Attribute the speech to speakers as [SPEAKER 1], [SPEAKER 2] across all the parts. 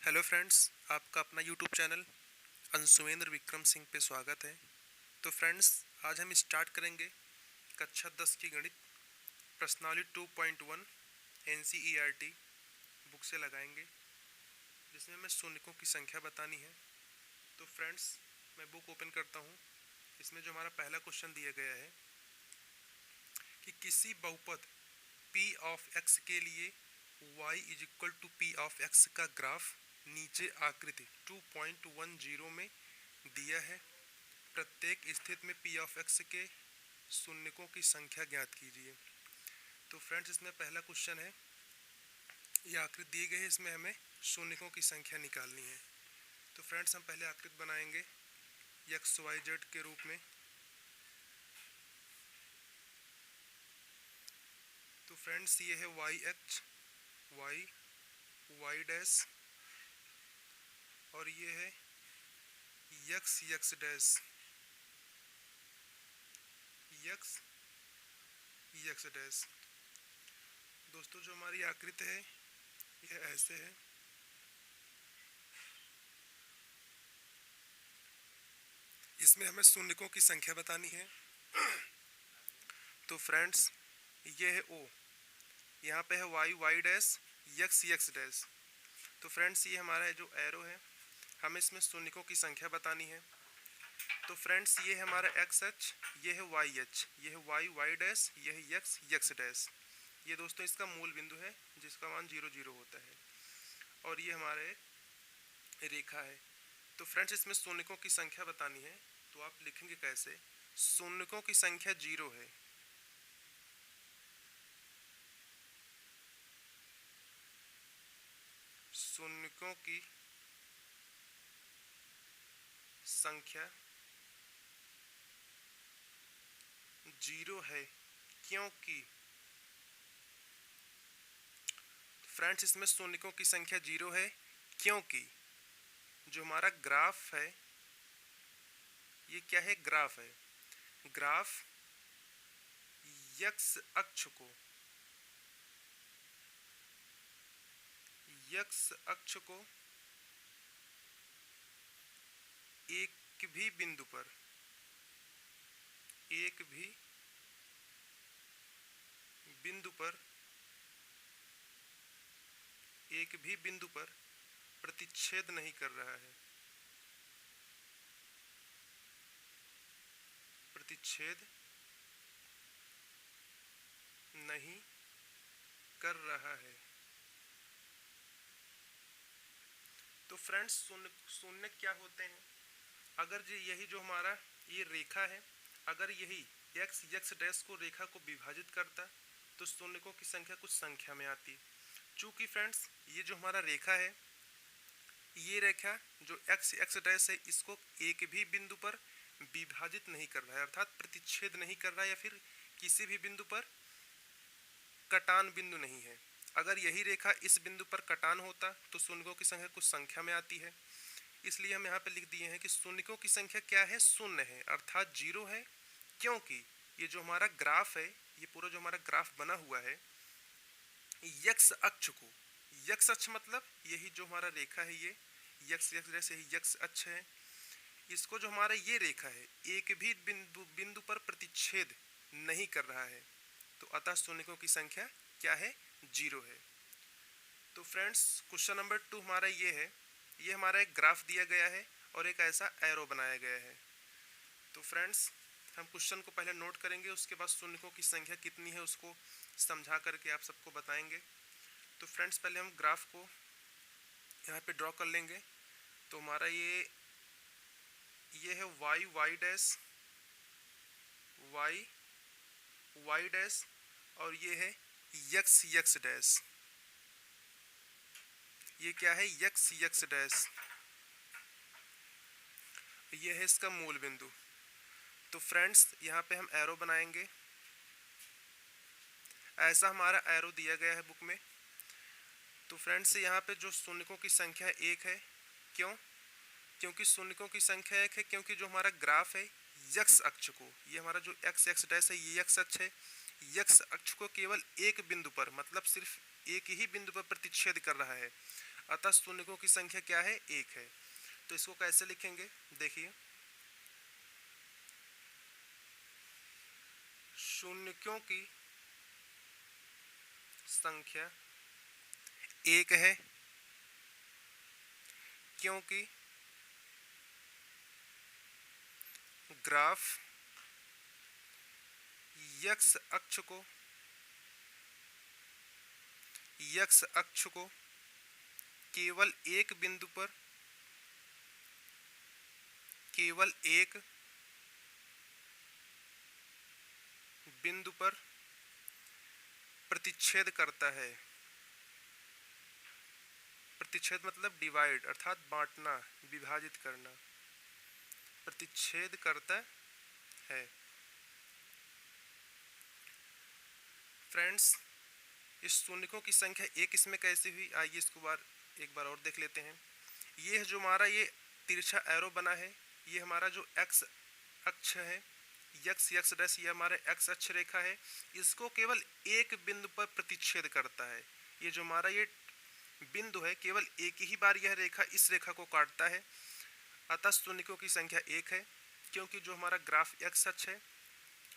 [SPEAKER 1] Hello friends, आपका अपना YouTube channel अंशुवेंद्र Vikram Singh पे स्वागत है। तो फ्रेंड्स, आज हम स्टार्ट करेंगे कक्षा 10 की गणित प्रश्नावली 2.1 NCERT बुक से लगाएंगे, जिसमें हमें शून्यकों की संख्या बतानी है। तो फ्रेंड्स, मैं बुक ओपन करता हूँ। इसमें जो हमारा पहला क्वेश्चन दिया गया है कि किसी बहुपद p ऑफ x के लिए y is equal to p of x का ग्राफ नीचे आकृति 2.10 में दिया है। प्रत्येक स्थिति में p ऑफ x के शून्यकों की संख्या ज्ञात कीजिए। तो फ्रेंड्स, इसमें पहला क्वेश्चन है, ये आकृति दी गई है, इसमें हमें शून्यकों की संख्या निकालनी है। तो फ्रेंड्स, हम पहले आकृति बनाएंगे एक्स वाई जेड के रूप में। तो फ्रेंड्स, ये है Y X Y Y dash और ये है X X dash X X dash. दोस्तों, जो हमारी आकृति है यह ऐसे है। इसमें हमें शून्यकों की संख्या बतानी है। तो फ्रेंड्स, ये है ओ, यहाँ पे है Y Y dash X X dash. तो फ्रेंड्स, ये हमारा है जो एरो है, हमें इसमें शून्यकों की संख्या बतानी है। तो फ्रेंड्स, ये है हमारा एक्स एच, ये है वाई एच, ये है वाई वाई डैश, ये है यक्स यक्स डैश। ये दोस्तों इसका मूल बिंदु है जिसका मान 0 0 होता है, और ये हमारे रेखा है। तो फ्रेंड्स, इसमें शून्यकों की संख्या बतानी है। तो आप लिखेंगे कैसे? शून्यकों की संख्या 0 है। शून्यकों की संख्या 0 है क्योंकि फ्रेंड्स, इसमें शून्यकों की संख्या 0 है क्योंकि जो हमारा ग्राफ है, ये क्या है? ग्राफ है। ग्राफ यक्स अक्ष को एक भी बिंदु पर प्रतिच्छेद नहीं कर रहा है। प्रतिच्छेद नहीं कर रहा है। तो फ्रेंड्स, शून्य क्या होते हैं? अगर यही जो हमारा ये रेखा है, अगर यही एक्स यक्स डैश को रेखा को विभाजित करता तो शून्यकों की संख्या कुछ संख्या में आती। चूंकि फ्रेंड्स, ये जो हमारा रेखा है, ये रेखा जो एक्स एक्स डैश है, इसको एक भी बिंदु पर विभाजित नहीं कर रहा है, अर्थात प्रतिच्छेद नहीं कर रहा है, या फिर किसी भी बिंदु पर कटान बिंदु नहीं है। अगर यही रेखा इस बिंदु पर कटान होता तो शून्यकों की संख्या कुछ संख्या में आती है। इसलिए हम यहाँ पे लिख दिए हैं कि शून्यकों की संख्या क्या है? शून्य है, अर्थात 0 है, क्योंकि ये जो हमारा ग्राफ है, ये पूरा जो हमारा ग्राफ बना हुआ है, यक्स अक्ष को, यक्स अक्ष मतलब यही जो हमारा रेखा है, ये यक्स यक्स जैसे ही यक्स अक्ष है, इसको जो हमारा ये रेखा है एक भी बिंदु पर प्रतिच्छेद नहीं कर रहा है। तो अतः शून्यकों की संख्या क्या है? 0 है। तो फ्रेंड्स, क्वेश्चन नंबर 2 हमारा ये है, ये हमारा एक ग्राफ दिया गया है और एक ऐसा एरो बनाया गया है। तो फ्रेंड्स, हम क्वेश्चन को पहले नोट करेंगे, उसके बाद शून्यकों की संख्या कितनी है उसको समझा करके आप सबको बताएंगे। तो फ्रेंड्स, पहले हम ग्राफ को यहाँ पे ड्रॉ कर लेंगे। तो हमारा ये है Y Y dash Y Y dash और ये है यक्स यक्स डैश। ये क्या है? X X dash. ये है इसका मूल बिंदु। तो फ्रेंड्स, यहाँ पे हम एरो बनाएंगे। ऐसा हमारा एरो दिया गया है बुक में। तो फ्रेंड्स, यहाँ पे जो शून्यकों की संख्या 1 है, क्यों? क्योंकि शून्यकों की संख्या 1 है क्योंकि जो हमारा ग्राफ है यक्स अक्ष को, ये हमारा जो एक्स एक्स डैश है, ये यक्स अक्ष है, यक्स अक्ष को केवल एक बिंदु पर, मतलब सिर्फ एक ही बिंदु पर प्रतिच्छेद कर रहा है। अतः शून्यकों की संख्या क्या है, 1 है। तो इसको कैसे लिखेंगे, देखिए शून्यकों की संख्या 1 है क्योंकि ग्राफ x अक्ष को केवल एक बिंदु पर, केवल एक बिंदु पर प्रतिच्छेद करता है। प्रतिच्छेद मतलब डिवाइड, अर्थात बांटना, विभाजित करना, प्रतिच्छेद करता है। फ्रेंड्स, इस शून्यकों की संख्या 1 इसमें कैसे हुई, आइए इसको एक बार और देख लेते हैं। ये जो हमारा ये तिरछा एरो बना है, ये हमारा जो x अक्ष है, x डैश, ये हमारा x अक्ष रेखा है, इसको केवल एक बिंदु पर प्रतिच्छेद करता है। ये जो हमारा ये बिंदु है, केवल एक ही बार यह रेखा इस रेखा को काटता है। अतः शून्यकों की संख्या 1 है क्योंकि जो हमारा ग्राफ x अक्ष है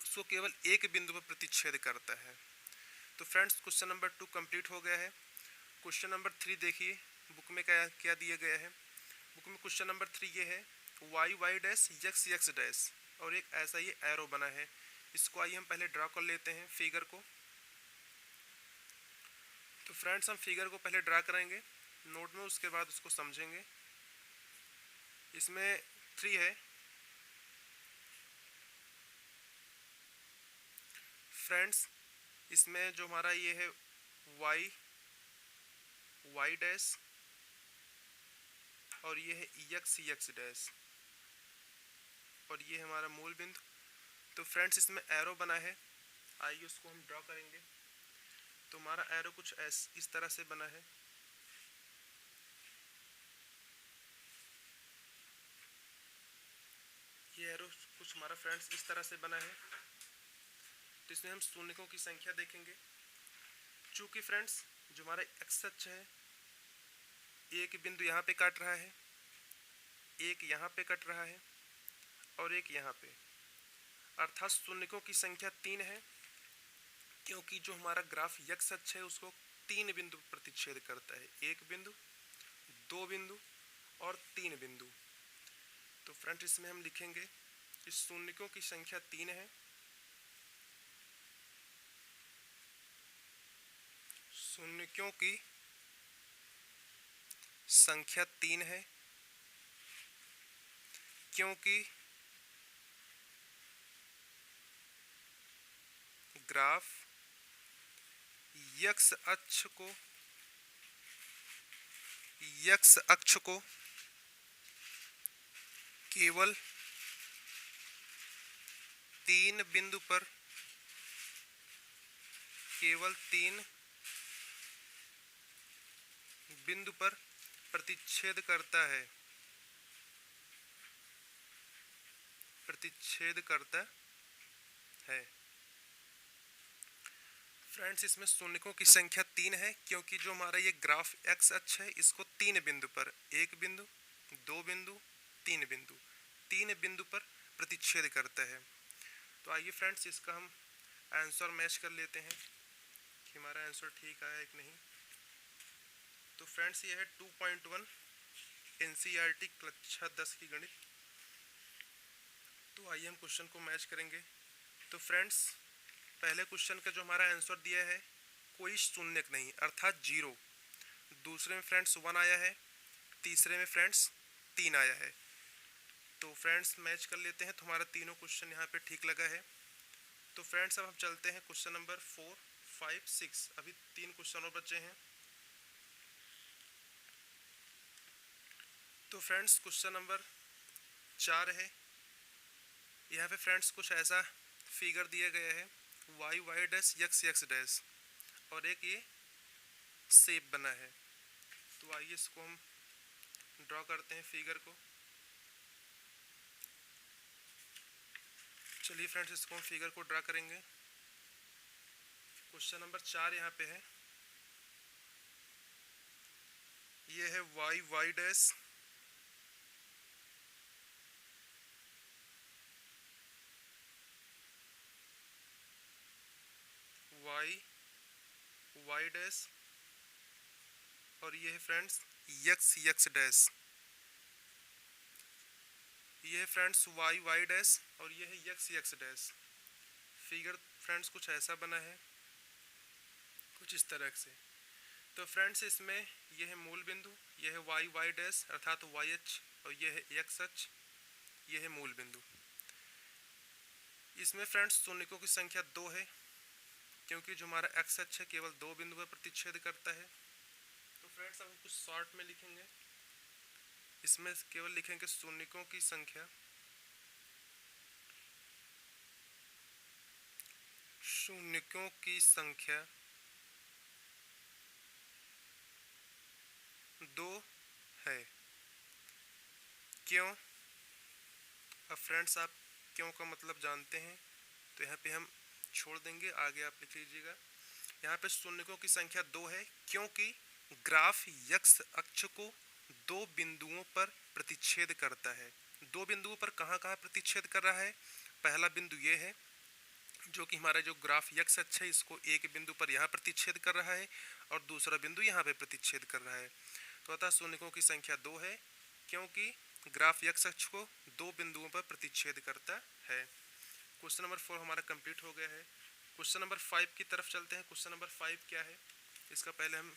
[SPEAKER 1] उसको केवल एक बिंदु पर प्रतिच्छेद करता है। तो फ्रेंड्स, क्वेश्चन नंबर 2 कंप्लीट हो गया है। क्वेश्चन नंबर 3 देखिए बुक में क्या क्या दिया गया है। बुक में क्वेश्चन नंबर 3 ये है y डैश x डैश, और एक ऐसा ये एरो बना है। इसको आइए हम पहले ड्रा कर लेते हैं फिगर को। तो फ्रेंड्स, हम फिगर को पहले ड्रा करेंगे नोट में, उसके बाद उसको समझेंगे। इसमें 3 है। फ्रेंड्स, इसमें जो हमारा ये है y डैश, और ये है x डैश, और ये हमारा मूल बिंदु। तो फ्रेंड्स, इसमें एरो बना है, आइए उसको हम ड्रॉ करेंगे। तो हमारा एरो कुछ इस तरह से बना है। ये एरो कुछ हमारा फ्रेंड्स इस तरह से बना है। तो इसमें हम शून्यकों की संख्या देखेंगे। चूंकि फ्रेंड्स जो हमारा x अक्ष है, एक बिंदु यहाँ पे काट रहा है, एक यहाँ पे कट रहा है, और एक यहाँ पे, अर्थात शून्यकों की संख्या 3 है क्योंकि जो हमारा ग्राफ x अक्ष है उसको 3 बिंदु प्रतिच्छेद करता है, एक बिंदु, 2 बिंदु और 3 बिंदु। तो फ्रेंड्स, इसमें हम लिखेंगे कि शून्यकों की संख्या 3 है। शून्यकों की संख्या 3 है क्योंकि ग्राफ x अक्ष को केवल 3 बिंदु पर, केवल 3 बिंदु पर प्रतिच्छेद करता है, प्रतिच्छेद करता है। फ्रेंड्स, इसमें शून्यकों की संख्या 3 है क्योंकि जो हमारा ये ग्राफ x अक्ष है इसको 3 बिंदु पर, एक बिंदु, 2 बिंदु, 3 बिंदु, 3 बिंदु पर प्रतिच्छेद करता है। तो आइए फ्रेंड्स, इसका हम आंसर मैच कर लेते हैं कि हमारा आंसर ठीक आया है कि नहीं। तो फ्रेंड्स, ये है 2.1 NCERT कक्षा 10 की गणित। तो आइए हम क्वेश्चन को मैच करेंगे। तो फ्रेंड्स, पहले क्वेश्चन का जो हमारा आंसर दिया है कोई शून्यक नहीं, अर्थात 0। दूसरे में फ्रेंड्स 1 आया है, तीसरे में फ्रेंड्स 3 आया है। तो फ्रेंड्स मैच कर लेते हैं। तो हमारा तीनों क्वेश्चन यहाँ पे ठीक लगा है। तो फ्रेंड्स, अब हम चलते हैं क्वेश्चन नंबर 4, 5, 6। अभी 3 क्वेश्चन और बचे हैं। तो फ्रेंड्स, क्वेश्चन नंबर 4 है। यहाँ पे फ्रेंड्स कुछ ऐसा फिगर दिया गया है y डैश x डैश, और एक ये शेप बना है। तो आइए इसको हम ड्रॉ करते हैं फिगर को। चलिए फ्रेंड्स, इसको हम फिगर को ड्रा करेंगे। क्वेश्चन नंबर 4 यहाँ पे है। ये है Y Y dash, Y Y dash, और ये है फ्रेंड्स यक्स यक्स डैश। ये है फ्रेंड्स वाई वाई डैश और ये है X X dash. Figure friends कुछ ऐसा बना है, कुछ इस तरह से। तो फ्रेंड्स इसमें ये है मूल बिंदु, ये है वाई वाई डैश अर्थात वाई एच, और ये है एक्स एच, ये है मूल बिंदु। इसमें फ्रेंड्स शून्यकों की संख्या 2 है, क्योंकि जो हमारा एक्स एच है केवल 2 बिंदु पर प्रतिच्छेद करता है। तो फ्रेंड्स अब हम कुछ शॉर्ट में लिखेंगे, इसमें केवल लिखेंगे शून्यकों की संख्या, शून्यकों की संख्या 2 है। क्यों? अब फ्रेंड्स आप क्यों का मतलब जानते हैं, तो यहाँ पे हम छोड़ देंगे, आगे आप लिख लीजिएगा। यहाँ पे शून्यकों की संख्या 2 है क्योंकि ग्राफ यक्स अक्ष को 2 बिंदुओं पर प्रतिच्छेद करता है। 2 बिंदुओं पर कहाँ कहाँ प्रतिच्छेद कर रहा है? पहला बिंदु ये है, जो कि हमारा जो ग्राफ यक्स अक्ष है इसको एक बिंदु पर यहाँ प्रतिच्छेद कर रहा है, और दूसरा बिंदु यहाँ पे प्रतिच्छेद कर रहा है। तो अतः शून्यकों की संख्या 2 है क्योंकि ग्राफ यक्स अक्ष को 2 बिंदुओं पर प्रतिच्छेद करता है। क्वेश्चन नंबर 4 हमारा कंप्लीट हो गया है। क्वेश्चन नंबर 5 की तरफ चलते हैं। क्वेश्चन नंबर 5 क्या है, इसका पहले हम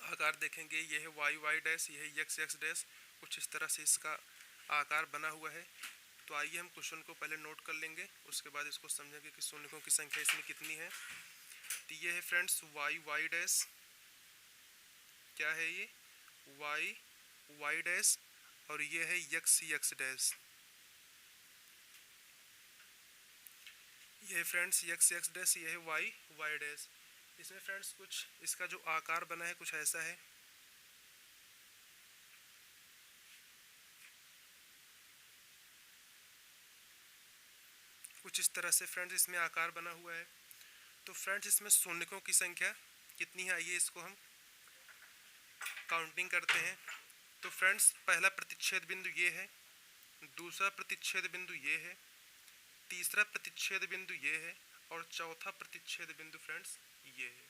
[SPEAKER 1] आकार देखेंगे। ये है वाई वाई डैश, ये है यक्स यक्स डैश, कुछ इस तरह से इसका आकार बना हुआ है। तो आइए हम क्वेश्चन को पहले नोट कर लेंगे, उसके बाद इसको समझेंगे कि शून्यकों की संख्या इसमें कितनी है। तो ये है फ्रेंड्स वाई वाई डैश, क्या है ये? वाई वाई डैश, और ये है यक्स यक्स डैश। ये है फ्रेंड्स यक्स यक्स डैश, ये है वाई वाई डैश। इसमें फ्रेंड्स कुछ इसका जो आकार बना है कुछ ऐसा है। कुछ इस तरह से फ्रेंड्स इसमें आकार बना हुआ है। तो फ्रेंड्स इसमें शून्यकों की संख्या कितनी है, आइए इसको हम काउंटिंग करते हैं। तो फ्रेंड्स पहला प्रतिच्छेद बिंदु ये है, दूसरा प्रतिच्छेद बिंदु ये है, तीसरा प्रतिच्छेद बिंदु ये है, और चौथा प्रतिच्छेद बिंदु फ्रेंड्स ये है।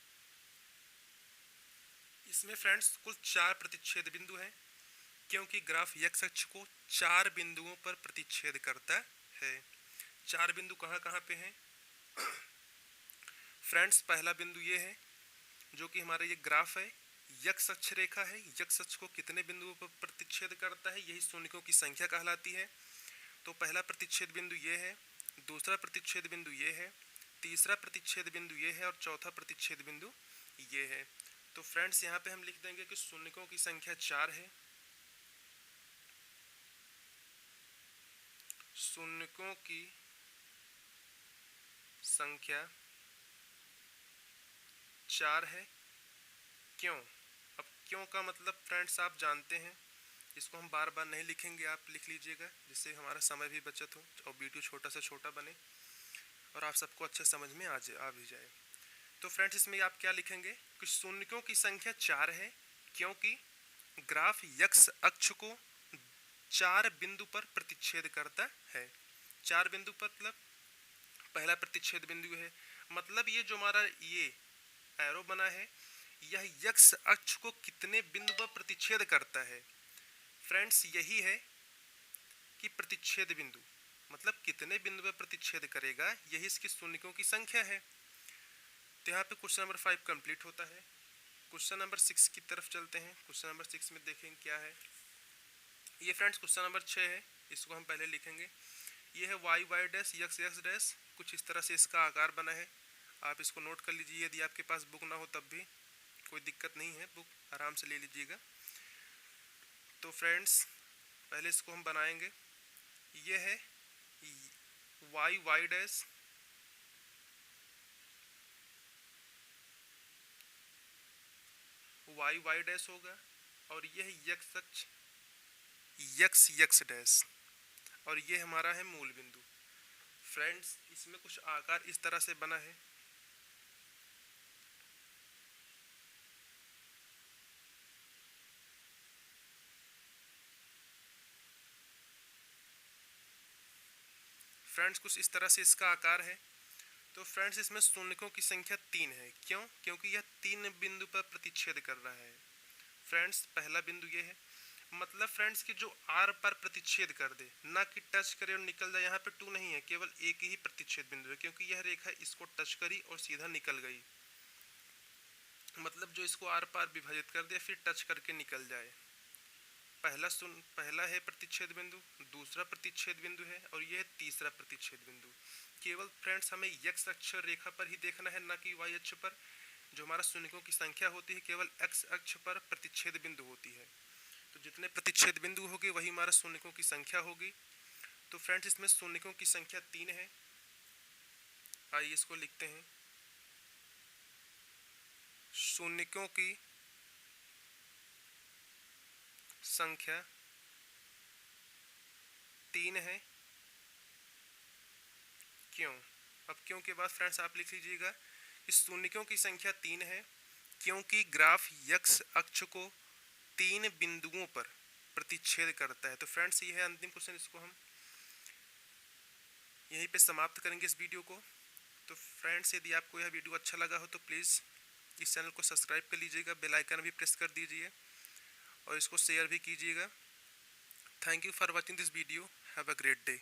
[SPEAKER 1] इसमें फ्रेंड्स कुल 4 प्रतिच्छेद बिंदु हैं क्योंकि ग्राफ यक्स अक्ष को 4 बिंदुओं पर प्रतिच्छेद करता है। 4 बिंदु कहाँ कहाँ पे हैं फ्रेंड्स? पहला बिंदु ये है, जो कि हमारा ये ग्राफ है, यक्स अक्ष रेखा है, यक्स अक्ष को कितने बिंदुओं पर प्रतिच्छेद करता है, यही शून्यकों की संख्या कहलाती है। तो पहला प्रतिच्छेद बिंदु ये है, दूसरा प्रतिच्छेद बिंदु ये है, तीसरा प्रतिच्छेद बिंदु ये है, और चौथा प्रतिच्छेद बिंदु ये है। तो फ्रेंड्स यहाँ पे हम लिख देंगे कि शून्यकों की संख्या 4 है। शून्यकों की संख्या 4 है। क्यों? अब क्यों का मतलब फ्रेंड्स आप जानते हैं, इसको हम बार बार नहीं लिखेंगे, आप लिख लीजिएगा जिससे हमारा समय भी बचत हो और वीडियो छोटा से छोटा बने और आप सबको अच्छे समझ में आ भी जाए। तो फ्रेंड्स इसमें आप क्या लिखेंगे कि शून्यकों की संख्या 4 है क्योंकि ग्राफ यक्स अक्ष को 4 बिंदु पर प्रतिच्छेद करता है। 4 बिंदु पर मतलब पहला प्रतिच्छेद बिंदु है, मतलब ये जो हमारा ये एरो बना है यह यक्स अक्ष को कितने बिंदु पर प्रतिच्छेद करता है फ्रेंड्स? यही है कि प्रतिच्छेद बिंदु मतलब कितने बिंदु पर प्रतिच्छेद करेगा, यही इसकी शून्यकों की संख्या है। तो यहाँ पे क्वेश्चन नंबर 5 कंप्लीट होता है। क्वेश्चन नंबर 6 की तरफ चलते हैं। क्वेश्चन नंबर 6 में देखेंगे क्या है। ये फ्रेंड्स क्वेश्चन नंबर 6 है, इसको हम पहले लिखेंगे। ये है Y Y dash X X dash, कुछ इस तरह से इसका आकार बना है। आप इसको नोट कर लीजिए, यदि आपके पास बुक ना हो तब भी कोई दिक्कत नहीं है, बुक आराम से ले लीजिएगा। तो फ्रेंड्स पहले इसको हम बनाएंगे। ये है Y Y dash, Y Y dash होगा, और ये है यक्स अक्ष यक्स यक्स डैश, और ये हमारा है मूल बिंदु। फ्रेंड्स इसमें कुछ आकार इस तरह से बना है। फ्रेंड्स कुछ इस तरह से इसका आकार है। तो फ्रेंड्स इसमें शून्यकों की संख्या 3 है। क्यों? क्योंकि यह 3 बिंदु पर प्रतिच्छेद कर रहा है। फ्रेंड्स पहला बिंदु ये है, मतलब फ्रेंड्स कि जो आर पर प्रतिच्छेद कर दे, ना कि टच करे और निकल जाए। यहाँ पे 2 नहीं है, केवल एक ही प्रतिच्छेद बिंदु है, क्योंकि यह रेखा इसको टच करी और सीधा निकल गई। मतलब जो इसको आर पार विभाजित कर दे फिर टच करके निकल जाए। पहला है प्रतिच्छेद बिंदु, दूसरा प्रतिच्छेद बिंदु है और यह तीसरा प्रतिच्छेद बिंदु। केवल फ्रेंड्स हमें एक्स अक्ष रेखा पर ही देखना है, ना कि वाई अक्ष पर। जो हमारा शून्यकों की संख्या होती है केवल एक्स अक्ष पर प्रतिच्छेद बिंदु होती है। तो जितने प्रतिच्छेद बिंदु होंगे वही हमारा शून्यकों की संख्या होगी। तो फ्रेंड्स इसमें शून्यकों की संख्या 3 है। आइए इसको लिखते हैं। शून्यकों की संख्या 3 है। क्यों? अब क्यों के बाद फ्रेंड्स आप लिख लीजिएगा कि शून्यकों की संख्या 3 है क्योंकि ग्राफ एक्स अक्ष को 3 बिंदुओं पर प्रतिच्छेद करता है। तो फ्रेंड्स ये है अंतिम क्वेश्चन, इसको हम यहीं पे समाप्त करेंगे इस वीडियो को। तो फ्रेंड्स यदि आपको यह वीडियो अच्छा लगा हो तो प्लीज़ इस चैनल को सब्सक्राइब कर लीजिएगा, बेल आइकन भी प्रेस कर दीजिए और इसको शेयर भी कीजिएगा। Thank you for watching this video. Have a great day.